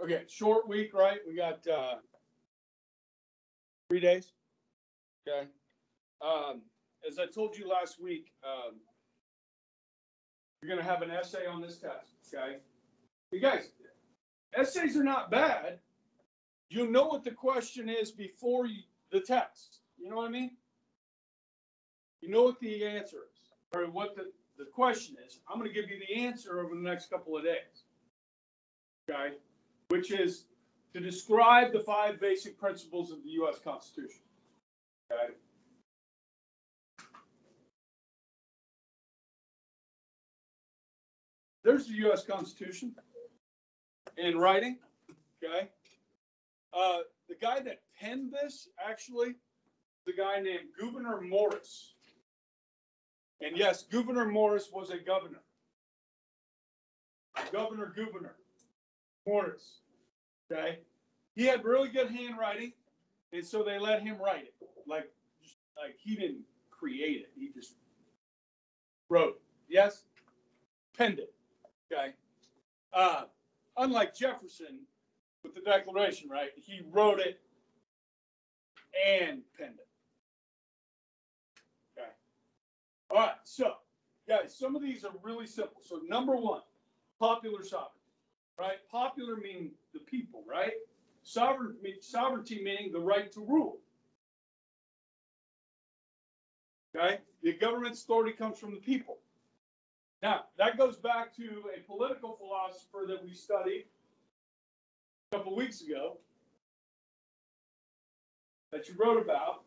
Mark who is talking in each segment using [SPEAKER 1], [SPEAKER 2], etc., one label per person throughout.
[SPEAKER 1] Okay, short week, right? We got 3 days. Okay. As I told you last week, you're going to have an essay on this test. Okay. You guys, essays are not bad. You know what the question is before the test. You know what I mean? You know what the answer is, or what the question is. I'm going to give you the answer over the next couple of days. Okay. Which is to describe the 5 basic principles of the U.S. Constitution. Okay. There's the U.S. Constitution in writing. Okay. The guy that penned this, actually, the guy named Gouverneur Morris. And yes, Gouverneur Morris was a governor. Governor Morris. Okay. He had really good handwriting, and so they let him write it. Like he didn't create it. He just wrote it. Yes? Penned it. Okay. Unlike Jefferson with the Declaration, right? He wrote it and penned it. Okay. All right. So, guys, some of these are really simple. So, number 1, popular sovereignty, right? Popular meaning the people, right? Sovereignty meaning the right to rule. Okay. The government's authority comes from the people. Now, that goes back to a political philosopher that we studied a couple weeks ago that you wrote about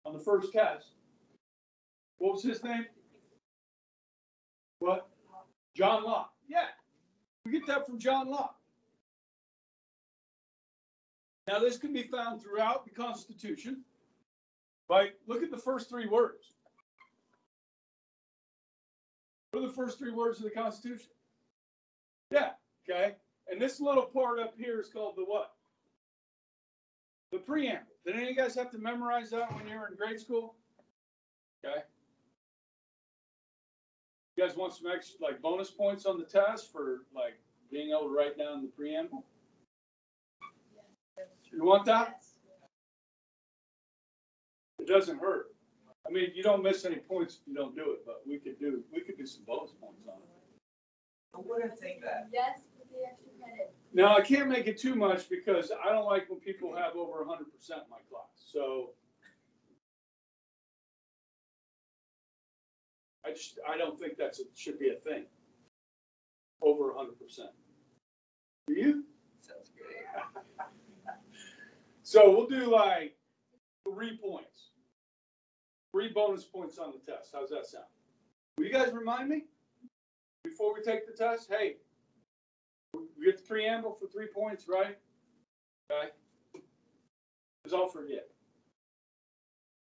[SPEAKER 1] on the first test. What was his name? What? John Locke. Yeah, we get that from John Locke. Now, this can be found throughout the Constitution. Right? Look at the first 3 words. What are the first 3 words of the Constitution? Yeah, okay. And this little part up here is called the what? The preamble. Did any of you guys have to memorize that when you were in grade school? Okay. You guys want some extra, like, bonus points on the test for, like, being able to write down the preamble? You want that? It doesn't hurt. I mean, you don't miss any points if you don't do it, but we could do some bonus points on it.
[SPEAKER 2] I wouldn't think that.
[SPEAKER 3] Yes, with the extra credit.
[SPEAKER 1] No, I can't make it too much because I don't like when people have over 100% in my class. So I don't think should be a thing. Over 100%. Do you?
[SPEAKER 2] Sounds great.
[SPEAKER 1] So we'll do like 3 points. 3 bonus points on the test. How's that sound? Will you guys remind me before we take the test? Hey, we get the preamble for 3 points, right? Okay. Because I'll forget.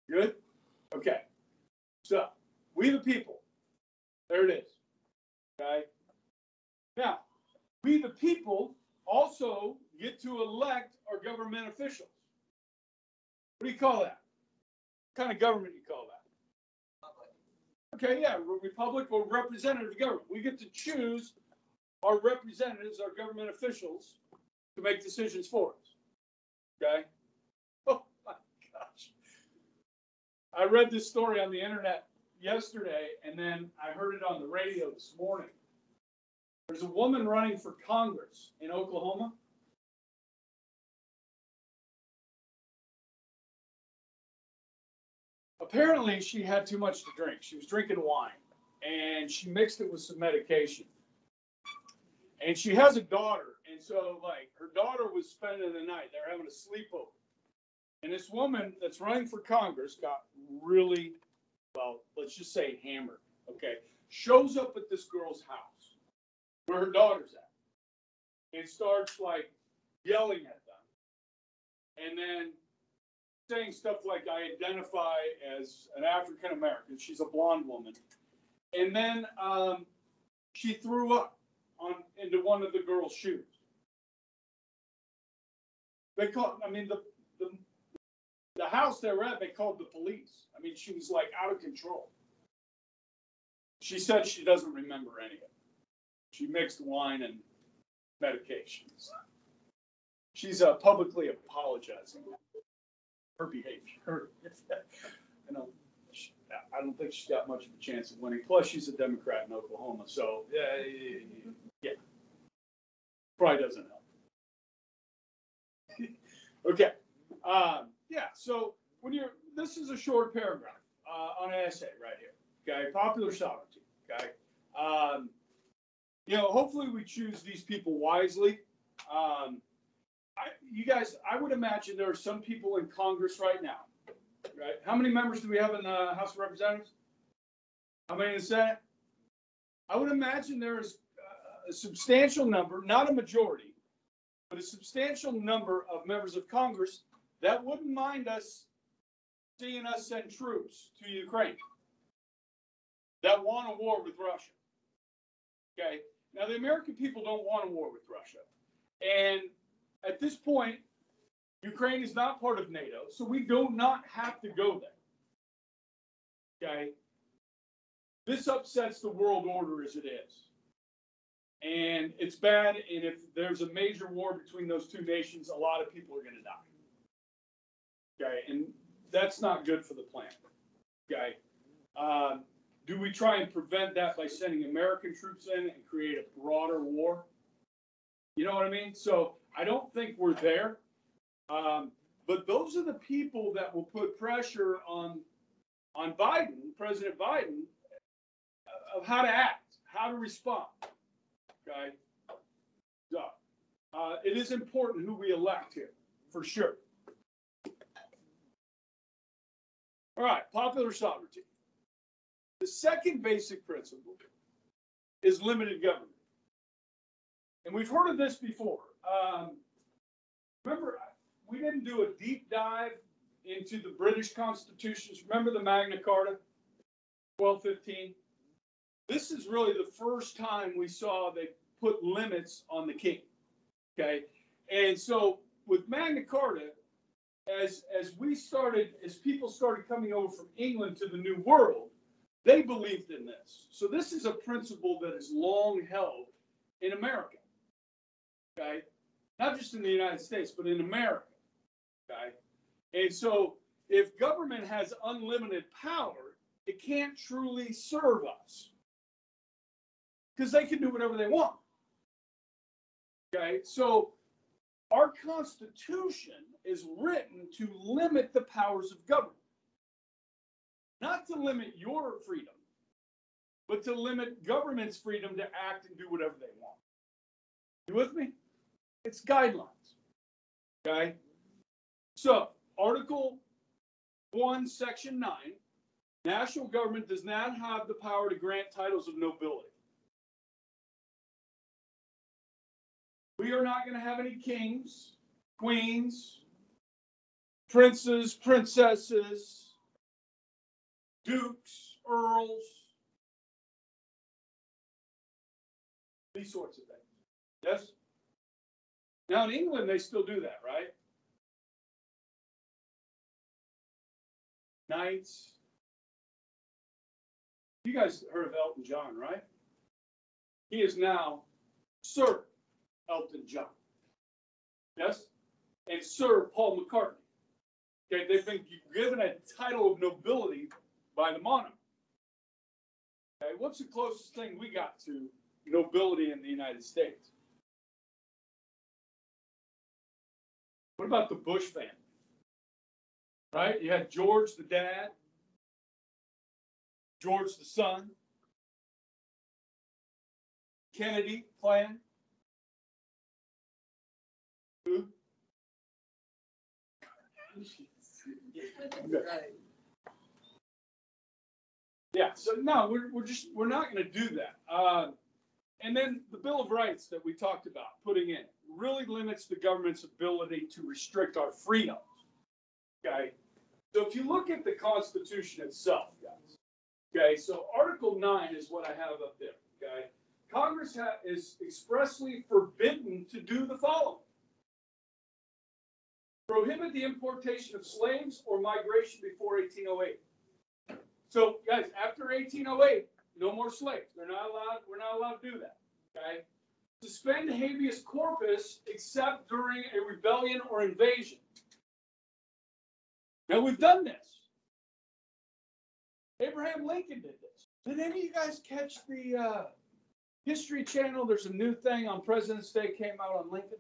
[SPEAKER 1] Good? Okay. So, we the people. There it is. Okay. Now, we the people also get to elect our government officials. What do you call that? What kind of government do you call that? Okay, yeah, republic or representative government. We get to choose our representatives, our government officials, to make decisions for us. Okay? Oh my gosh. I read this story on the internet yesterday, and then I heard it on the radio this morning. There's a woman running for Congress in Oklahoma. Apparently, she had too much to drink. She was drinking wine, and she mixed it with some medication. And she has a daughter, and so, like, her daughter was spending the night. They're having a sleepover. And this woman that's running for Congress got really, well, let's just say hammered, okay? Shows up at this girl's house where her daughter's at and starts, like, yelling at them. And then saying stuff like, I identify as an African American. She's a blonde woman. And then she threw up into one of the girl's shoes. They called, I mean, the house they were at, they called the police. I mean, she was like out of control. She said she doesn't remember any of it. She mixed wine and medications. She's publicly apologizing for her behavior. I don't think she's got much of a chance of winning. Plus, she's a Democrat in Oklahoma, so yeah, probably doesn't help. Okay, yeah. So this is a short paragraph on an essay right here. Okay, popular sovereignty. Okay, hopefully we choose these people wisely. You guys, I would imagine there are some people in Congress right now. Right? How many members do we have in the House of Representatives? How many in the Senate? I would imagine there is a substantial number, not a majority, but a substantial number of members of Congress that wouldn't mind us seeing us send troops to Ukraine, that want a war with Russia. Okay? Now, the American people don't want a war with Russia. And at this point, Ukraine is not part of NATO, so we do not have to go there. Okay? This upsets the world order as it is. And it's bad, and if there's a major war between those two nations, a lot of people are going to die. Okay? And that's not good for the planet. Okay? Do we try and prevent that by sending American troops in and create a broader war? You know what I mean? So I don't think we're there. But those are the people that will put pressure on Biden, President Biden, of how to act, how to respond. Okay? So, it is important who we elect here, for sure. All right, popular sovereignty. The second basic principle is limited government. And we've heard of this before. Remember, we didn't do a deep dive into the British constitutions. Remember the Magna Carta, 1215? This is really the first time we saw they put limits on the king. Okay? And so with Magna Carta, as people started coming over from England to the New World, they believed in this. So this is a principle that is long held in America. Okay? Not just in the United States, but in America. Okay? And so if government has unlimited power, it can't truly serve us. Because they can do whatever they want. Okay? So our Constitution is written to limit the powers of government. Not to limit your freedom, but to limit government's freedom to act and do whatever they want. You with me? It's guidelines. Okay? So, Article 1, Section 9, national government does not have the power to grant titles of nobility. We are not going to have any kings, queens, princes, princesses, dukes, earls, these sorts of things. Yes? Now in England, they still do that, right? Knights. You guys heard of Elton John, right? He is now Sir Elton John. Yes? And Sir Paul McCartney. Okay, they've been given a title of nobility by the monarch. Okay, what's the closest thing we got to nobility in the United States? What about the Bush family? Right? You had George the dad, George the son, Kennedy clan. Who? Yeah, so no, we're not going to do that. And then the Bill of Rights that we talked about putting in really limits the government's ability to restrict our freedoms. Okay, so if you look at the Constitution itself, guys. Okay, so Article 9 is what I have up there. Okay, Congress is expressly forbidden to do the following: prohibit the importation of slaves or migration before 1808. So, guys, after 1808, no more slaves. We're not allowed to do that. Okay. suspend habeas corpus except during a rebellion or invasion. Now, we've done this. Abraham Lincoln did this. Did any of you guys catch the History Channel? There's a new thing on President's Day came out on Lincoln.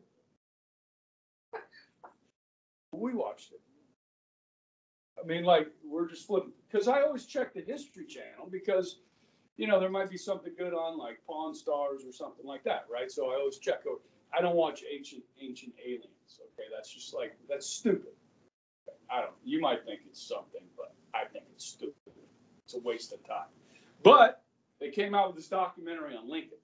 [SPEAKER 1] We watched it. I mean, like, we're just flipping. Because I always check the History Channel because, you know, there might be something good on, like Pawn Stars or something like that, right? So I always check. I don't watch ancient aliens, okay? That's just like, that's stupid. I don't, you might think it's something, but I think it's stupid. It's a waste of time. But they came out with this documentary on Lincoln.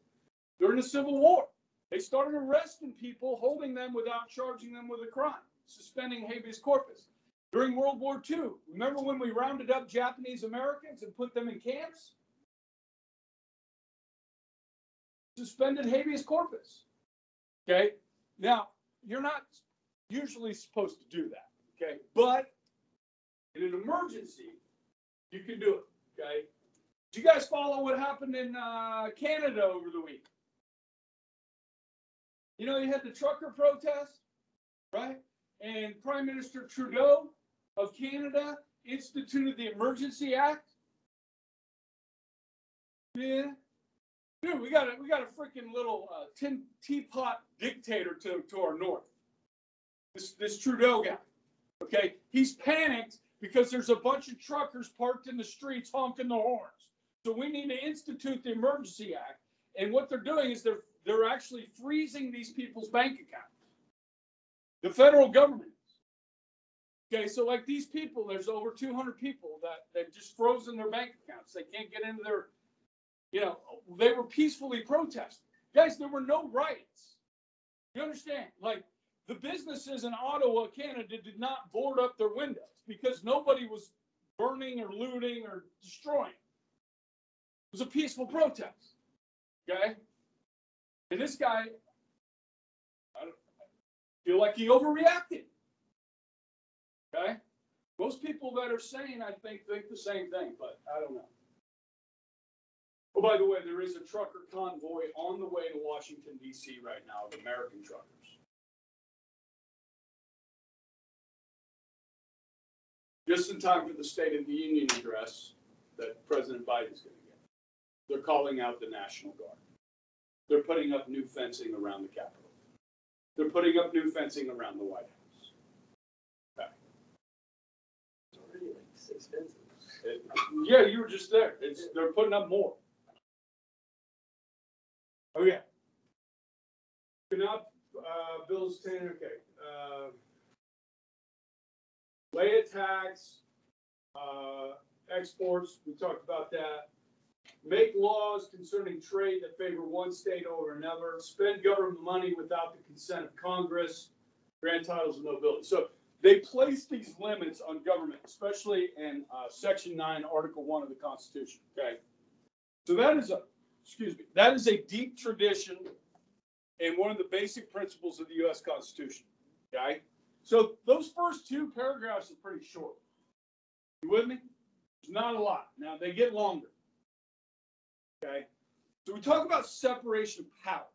[SPEAKER 1] During the Civil War, they started arresting people, holding them without charging them with a crime, suspending habeas corpus. During World War II, remember when we rounded up Japanese Americans and put them in camps? Suspended habeas corpus. Okay? Now, you're not usually supposed to do that. Okay? But in an emergency, you can do it. Okay? Did you guys follow what happened in Canada over the week? You know, you had the trucker protest, right? And Prime Minister Trudeau of Canada instituted the Emergency Act. Yeah. Dude, we got a freaking little teapot dictator to our north. This Trudeau guy. Okay? He's panicked because there's a bunch of truckers parked in the streets honking the horns. So we need to institute the Emergency Act. And what they're doing is they're actually freezing these people's bank accounts. The federal government. Okay, so like these people, there's over 200 people that they've just frozen their bank accounts. They can't get into their, you know, they were peacefully protesting. Guys, there were no riots. You understand? Like, the businesses in Ottawa, Canada, did not board up their windows because nobody was burning or looting or destroying. It was a peaceful protest. Okay? And this guy, I feel like he overreacted. Okay? Most people that are sane, I think the same thing, but I don't know. Oh, by the way, there is a trucker convoy on the way to Washington, D.C. right now of American truckers. Just in time for the State of the Union address that President Biden's going to get. They're calling out the National Guard. They're putting up new fencing around the Capitol. They're putting up new fencing around the White House. Okay.
[SPEAKER 2] It's already like 6 fences.
[SPEAKER 1] Yeah, you were just there. They're putting up more. Okay. Cannot bills 10. Okay. Lay a tax, exports. We talked about that. Make laws concerning trade that favor one state over another. Spend government money without the consent of Congress. Grant titles of nobility. So they place these limits on government, especially in Section 9, Article 1 of the Constitution. Okay. So that is a deep tradition and one of the basic principles of the U.S. Constitution. Okay. So those first 2 paragraphs are pretty short. You with me? There's not a lot. Now they get longer. Okay. So we talk about separation of powers.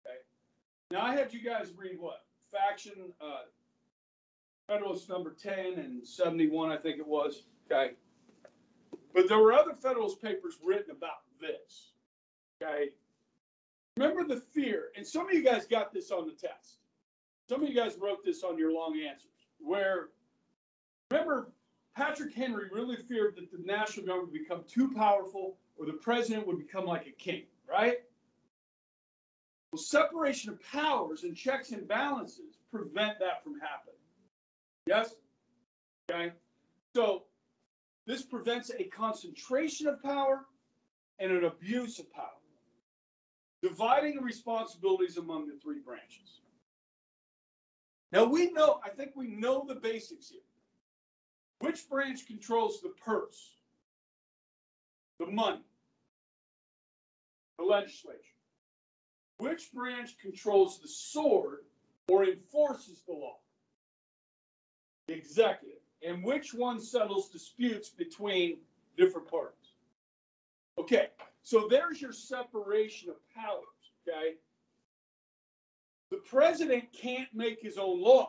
[SPEAKER 1] Okay. Now I had you guys read what? Faction Federalist number 10 and 71, I think it was. Okay. But there were other Federalist papers written about this. Okay. Remember the fear, and some of you guys got this on the test. Some of you guys wrote this on your long answers, where, remember, Patrick Henry really feared that the national government would become too powerful or the president would become like a king, right? Well, separation of powers and checks and balances prevent that from happening. Yes? Okay? So, this prevents a concentration of power and an abuse of power, dividing the responsibilities among the 3 branches. Now I think we know the basics here. Which branch controls the purse, the money, the legislature? Which branch controls the sword or enforces the law? The executive. And which one settles disputes between different parties? Okay, so there's your separation of powers, okay? president can't make his own laws.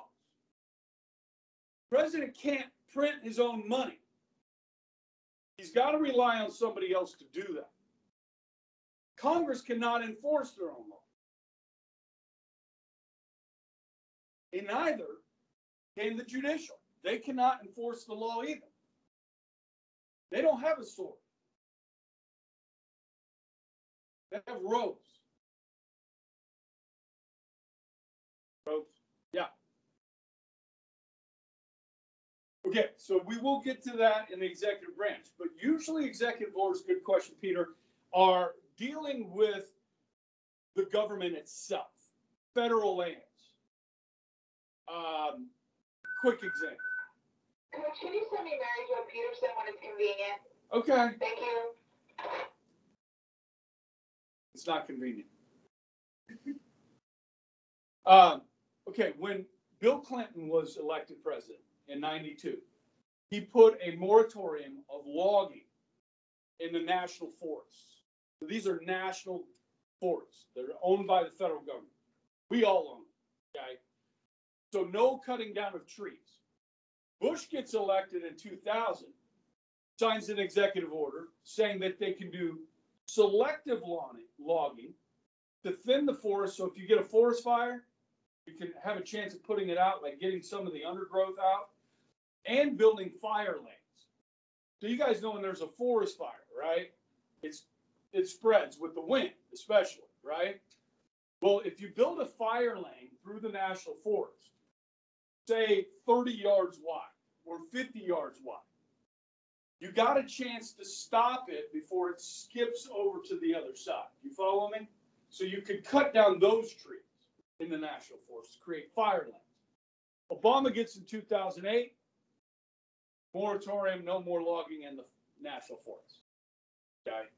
[SPEAKER 1] The president can't print his own money. He's got to rely on somebody else to do that. Congress cannot enforce their own law. And neither can the judicial. They cannot enforce the law either. They don't have a sword. They have robes. Robes. Yeah. Okay, so we will get to that in the executive branch, but usually executive orders, good question, Peter, are dealing with the government itself, federal lands. Quick example.
[SPEAKER 3] Coach, can you send me Mary Jo Peterson when it's convenient?
[SPEAKER 1] Okay.
[SPEAKER 3] Thank you.
[SPEAKER 1] It's not convenient. Okay, when Bill Clinton was elected president in '92, he put a moratorium of logging in the national forests. So these are national forests. They're owned by the federal government. We all own them, okay? So no cutting down of trees. Bush gets elected in 2000, signs an executive order saying that they can do selective logging to thin the forest. So if you get a forest fire, you can have a chance of putting it out, like getting some of the undergrowth out, and building fire lanes. So you guys know when there's a forest fire, right? It spreads with the wind, especially, right? Well, if you build a fire lane through the national forest, say 30 yards wide or 50 yards wide, you got a chance to stop it before it skips over to the other side. You follow me? So you could cut down those trees in the national forest to create fire lanes. Obama gets in 2008, moratorium, no more logging in the national forest. Okay.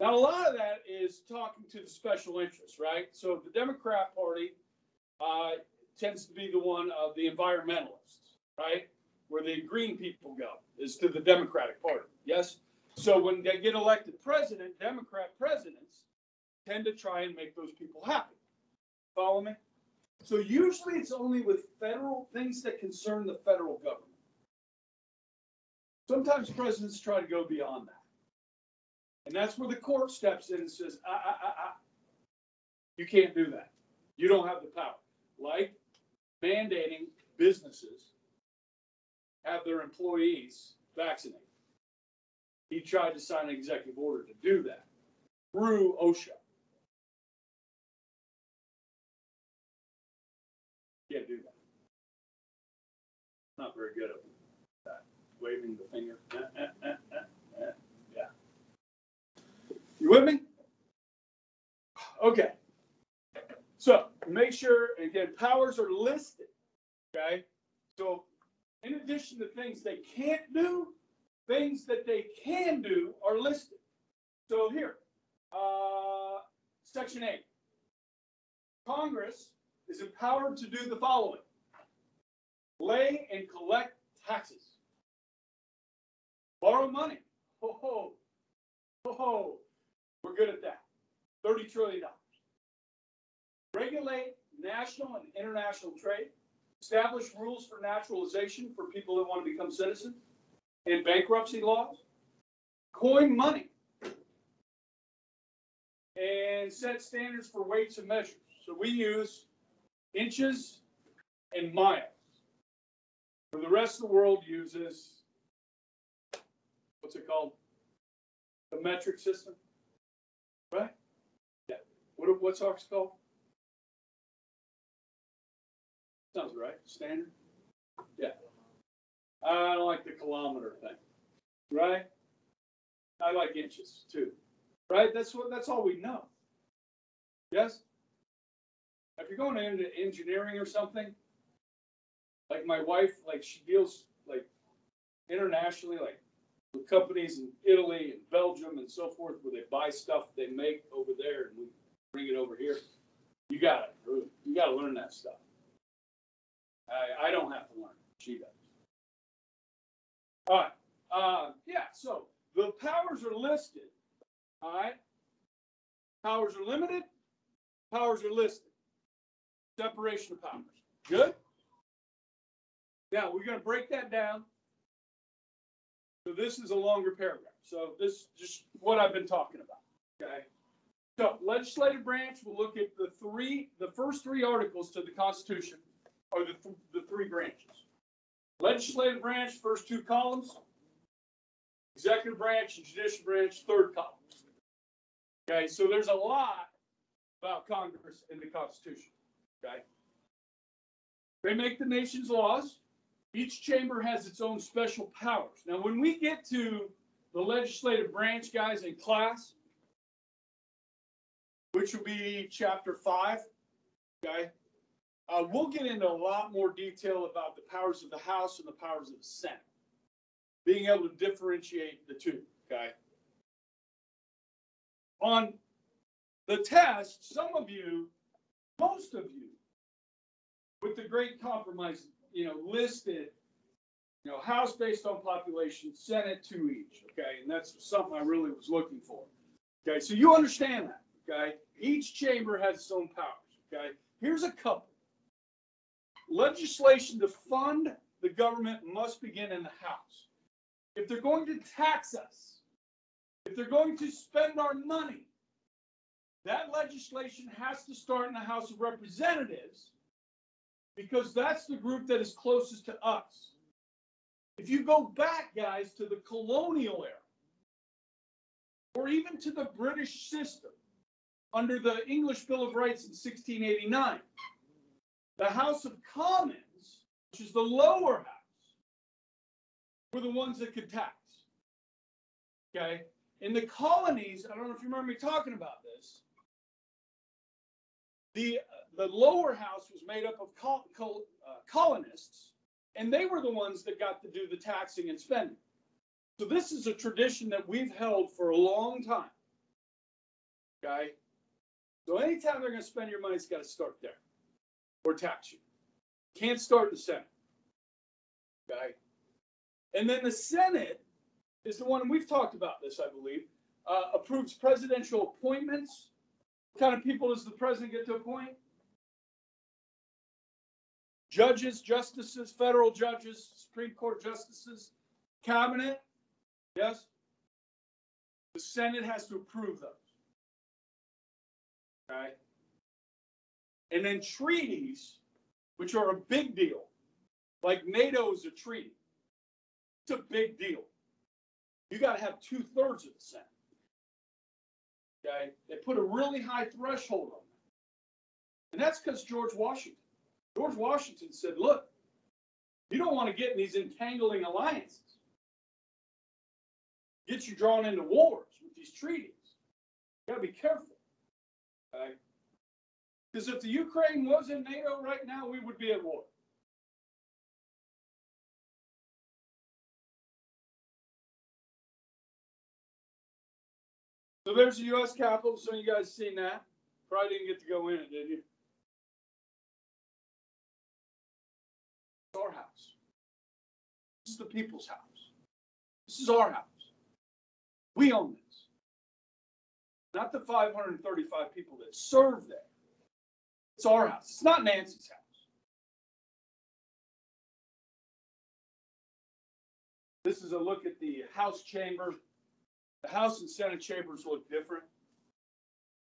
[SPEAKER 1] Now, a lot of that is talking to the special interests, right? So the Democrat Party tends to be the one of the environmentalists, right? Where the green people go is to the Democratic Party, yes? So when they get elected president, Democrat presidents tend to try and make those people happy. Follow me? So usually it's only with federal things that concern the federal government. Sometimes presidents try to go beyond that. And that's where the court steps in and says, you can't do that. You don't have the power. Like mandating businesses have their employees vaccinated. He tried to sign an executive order to do that through OSHA. Can't do that. Not very good at that. Waving the finger. Yeah. You with me? Okay. So make sure, again, powers are listed. Okay. So in addition to things they can't do, things that they can do are listed. So here, Section 8. Congress is empowered to do the following: lay and collect taxes, borrow money. Ho, ho, ho, ho. We're good at that. $30 trillion. Regulate national and international trade. Establish rules for naturalization for people that want to become citizens, and bankruptcy laws. Coin money. And set standards for weights and measures. So we use inches and miles. For the rest of the world uses, what's it called? The metric system, right? Yeah. What's ours called? Sounds right. Standard. Yeah. I don't like the kilometer thing, right? I like inches too, right? That's all we know. Yes. If you're going into engineering or something, like my wife, like she deals like internationally, like with companies in Italy and Belgium and so forth, where they buy stuff they make over there and we bring it over here. You got to learn that stuff. I don't have to learn it. She does. All right. Yeah. So the powers are listed. All right. Powers are limited. Powers are listed. separation of powers. Good? Now, we're going to break that down. So this is a longer paragraph. So this is just what I've been talking about. Okay? So legislative branch, we'll look at the first three articles to the Constitution, or the three branches. Legislative branch, first two columns. Executive branch and judicial branch, third column. Okay, so there's a lot about Congress in the Constitution. Okay, they make the nation's laws. Each chamber has its own special powers. Now, when we get to the legislative branch, guys, in class, which will be chapter 5, okay, we'll get into a lot more detail about the powers of the House and the powers of the Senate, being able to differentiate the two, okay? On the test, some of you, most of you, with the Great Compromise, listed, House based on population, Senate 2 each, okay? And that's something I really was looking for, okay? So you understand that, okay? Each chamber has its own powers, okay? Here's a couple. Legislation to fund the government must begin in the House. If they're going to tax us, if they're going to spend our money, that legislation has to start in the House of Representatives, because that's the group that is closest to us. If you go back, guys, to the colonial era, or even to the British system, under the English Bill of Rights in 1689, the House of Commons, which is the lower house, were the ones that could tax. Okay? In the colonies, I don't know if you remember me talking about this, the lower house was made up of colonists, and they were the ones that got to do the taxing and spending. So this is a tradition that we've held for a long time. Okay? So anytime they're going to spend your money, it's got to start there, or tax you. Can't start in the Senate. Okay? And then the Senate is the one, and we've talked about this, I believe, approves presidential appointments. What kind of people does the president get to appoint? Judges, justices, federal judges, Supreme Court justices, cabinet. Yes? The Senate has to approve those. Okay? And then treaties, which are a big deal. Like NATO is a treaty. It's a big deal. You got to have 2/3 of the Senate. Okay? They put a really high threshold on that. And that's because George Washington said, look, you don't want to get in these entangling alliances. Get you drawn into wars with these treaties. You got to be careful. Okay? Because if the Ukraine was in NATO right now, we would be at war. So there's the U.S. Capitol. Some of you guys seen that. Probably didn't get to go in it, did you? It's our house. This is the people's house. This is our house. We own this. Not the 535 people that serve there. It's our house. It's not Nancy's house. This is a look at the House chamber. The House and Senate chambers look different.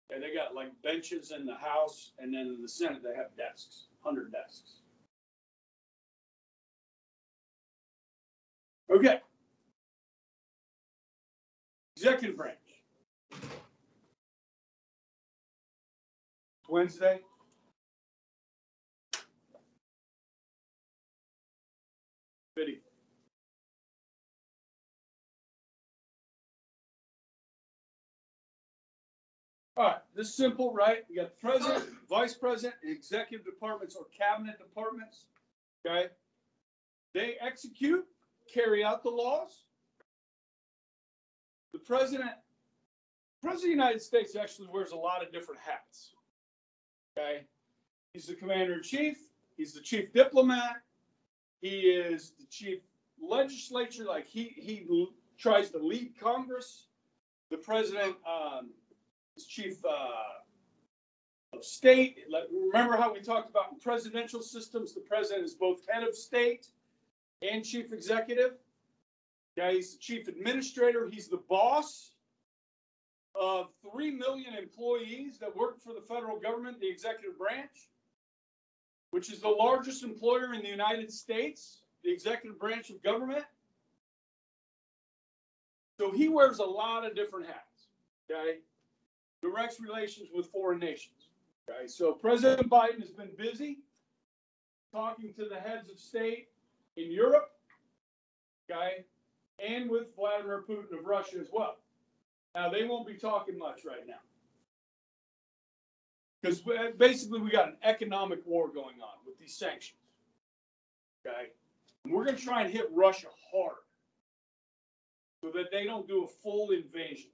[SPEAKER 1] And they got like benches in the House, and then in the Senate they have desks, 100 desks. Okay. Executive branch. Wednesday. Video. All right, this is simple, right? You got the president, vice president, and executive departments or cabinet departments. Okay. They execute, carry out the laws. The president of the United States actually wears a lot of different hats. Okay. He's the commander in chief. He's the chief diplomat. He is the chief legislature. Like he tries to lead Congress. The president is chief of state. Remember how we talked about in presidential systems, the president is both head of state and chief executive. Okay, he's the chief administrator. He's the boss of 3 million employees that work for the federal government, the executive branch, which is the largest employer in the United States, the executive branch of government. So he wears a lot of different hats, okay? Directs relations with foreign nations, okay? So President Biden has been busy talking to the heads of state in Europe, okay? And with Vladimir Putin of Russia as well. Now, they won't be talking much right now. Because basically we got an economic war going on with these sanctions, okay? And we're going to try and hit Russia hard so that they don't do a full invasion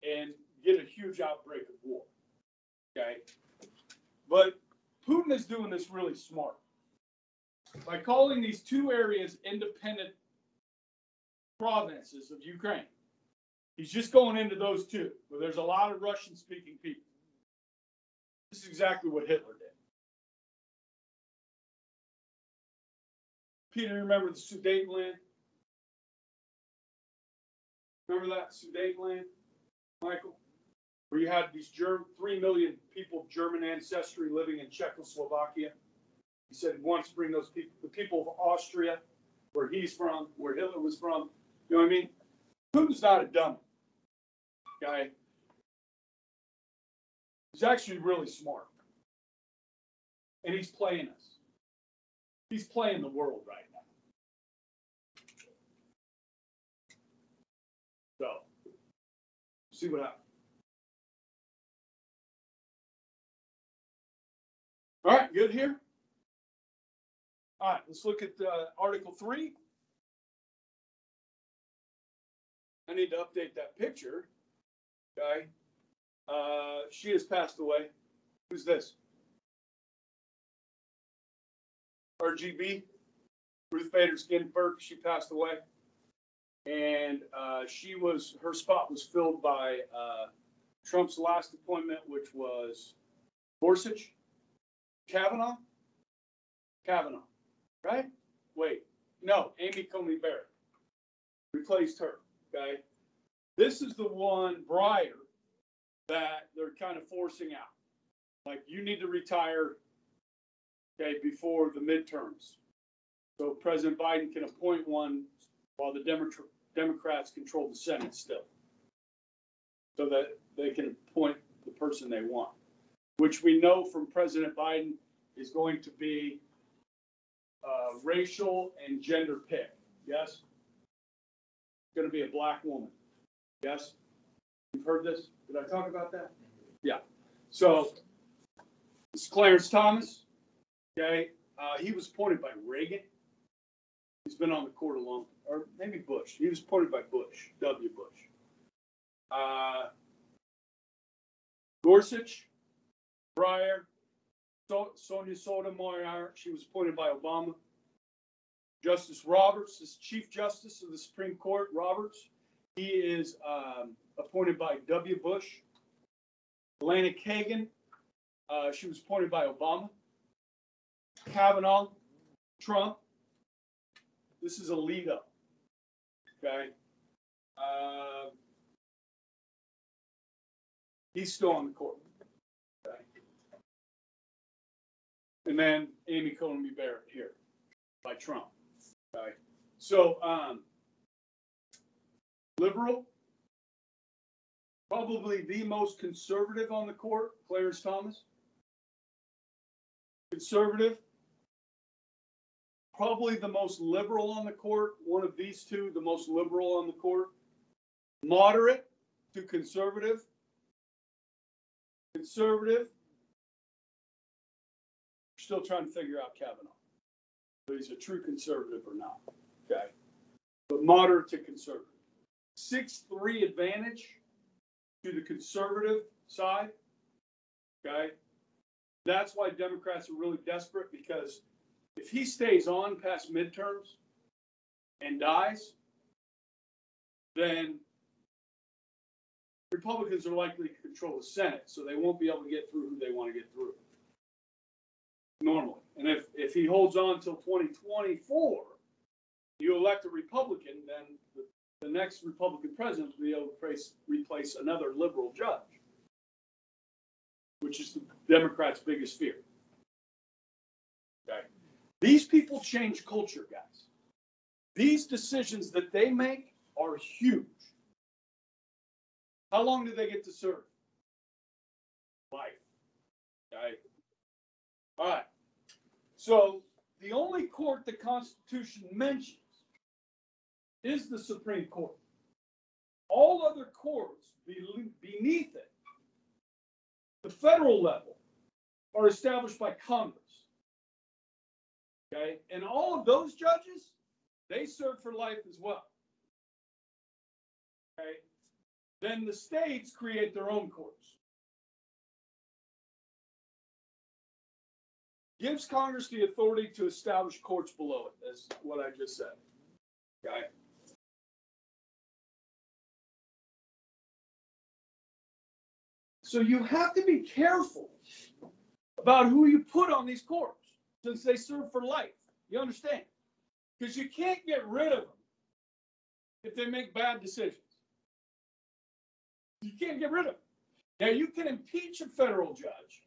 [SPEAKER 1] and get a huge outbreak of war, okay? But Putin is doing this really smart. By calling these two areas independent provinces of Ukraine, he's just going into those two, where there's a lot of Russian-speaking people. This is exactly what Hitler did. Peter, remember the Sudetenland? Remember that Sudetenland, Michael? Where you had these 3 million people of German ancestry living in Czechoslovakia. He said he wants to bring those people, the people of Austria, where he's from, where Hitler was from. You know what I mean? Putin's not a dummy, okay? He's actually really smart. And he's playing us. He's playing the world right now. So, see what happens. All right, good here? All right, let's look at Article 3. I need to update that picture. Okay. She has passed away. Who's this? RGB, Ruth Bader Ginsburg. She passed away. And her spot was filled by Trump's last appointment, which was Gorsuch. Kavanaugh, right? Wait, no, Amy Coney Barrett replaced her, okay? This is the one, Breyer, that they're kind of forcing out. Like, you need to retire, okay, before the midterms. So President Biden can appoint one while the Democrats control the Senate still. So that they can appoint the person they want, which we know from President Biden is going to be racial and gender pick. Yes? It's going to be a black woman. Yes? You've heard this? Did I talk about that? Yeah. So, this is Clarence Thomas. Okay. He was appointed by Reagan. He's been on the court a long, or maybe Bush. He was appointed by Bush, W. Bush. Gorsuch, Breyer, Sonia Sotomayor, she was appointed by Obama. Justice Roberts is Chief Justice of the Supreme Court. Roberts, he is appointed by W. Bush. Elena Kagan, she was appointed by Obama. Kavanaugh, Trump. This is Alito. Okay. He's still on the court. Okay. And then Amy Coney Barrett here by Trump. Okay. So, liberal, probably the most conservative on the court, Clarence Thomas. Conservative, probably the most liberal on the court, one of these two, the most liberal on the court. Moderate to conservative. Conservative. Still trying to figure out Kavanaugh. But he's a true conservative or not. Okay. But moderate to conservative. 6-3 advantage to the conservative side. Okay. That's why Democrats are really desperate, because if he stays on past midterms and dies, then Republicans are likely to control the Senate, so they won't be able to get through who they want to get through. Normally. And if he holds on until 2024, you elect a Republican, then the next Republican president will be able to replace another liberal judge, which is the Democrats' biggest fear. Okay. These people change culture, guys. These decisions that they make are huge. How long do they get to serve? Life. Okay. All right. So the only court the Constitution mentions is the Supreme Court. All other courts beneath it, the federal level, are established by Congress. Okay? And all of those judges, they serve for life as well. Okay? Then the states create their own courts. Gives Congress the authority to establish courts below it. That's what I just said. Okay? So you have to be careful about who you put on these courts, since they serve for life. You understand? Because you can't get rid of them if they make bad decisions. You can't get rid of them. Now, you can impeach a federal judge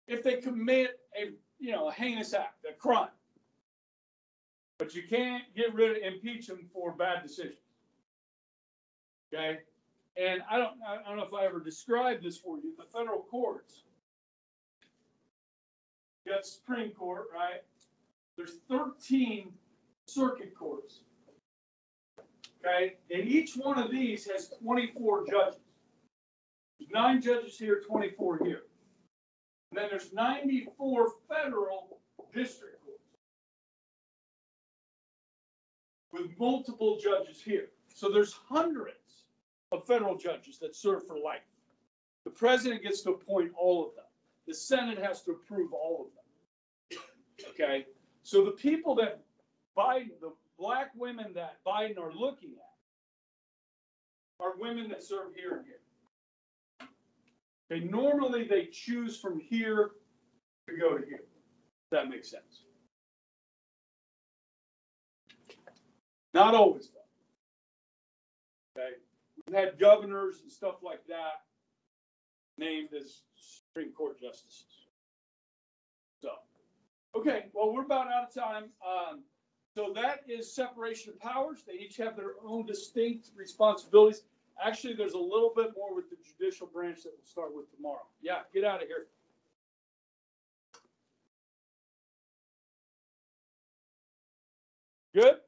[SPEAKER 1] if they commit a heinous act, a crime. But you can't impeach them for bad decisions. Okay? And I don't know if I ever described this for you. The federal courts, you got Supreme Court, right? There's 13 circuit courts. Okay? And each one of these has 24 judges. There's 9 judges here, 24 here. And then there's 94 federal district courts with multiple judges here. So there's hundreds of federal judges that serve for life. The president gets to appoint all of them. The Senate has to approve all of them. Okay? So the people that the black women that Biden are looking at are women that serve here and here. Okay, normally they choose from here to go to here. If that makes sense. Not always, though. Okay? We've had governors and stuff like that named as Supreme Court justices. So, okay, well, we're about out of time. So that is separation of powers. They each have their own distinct responsibilities. Actually, there's a little bit more with the judicial branch that we'll start with tomorrow. Yeah, get out of here. Good?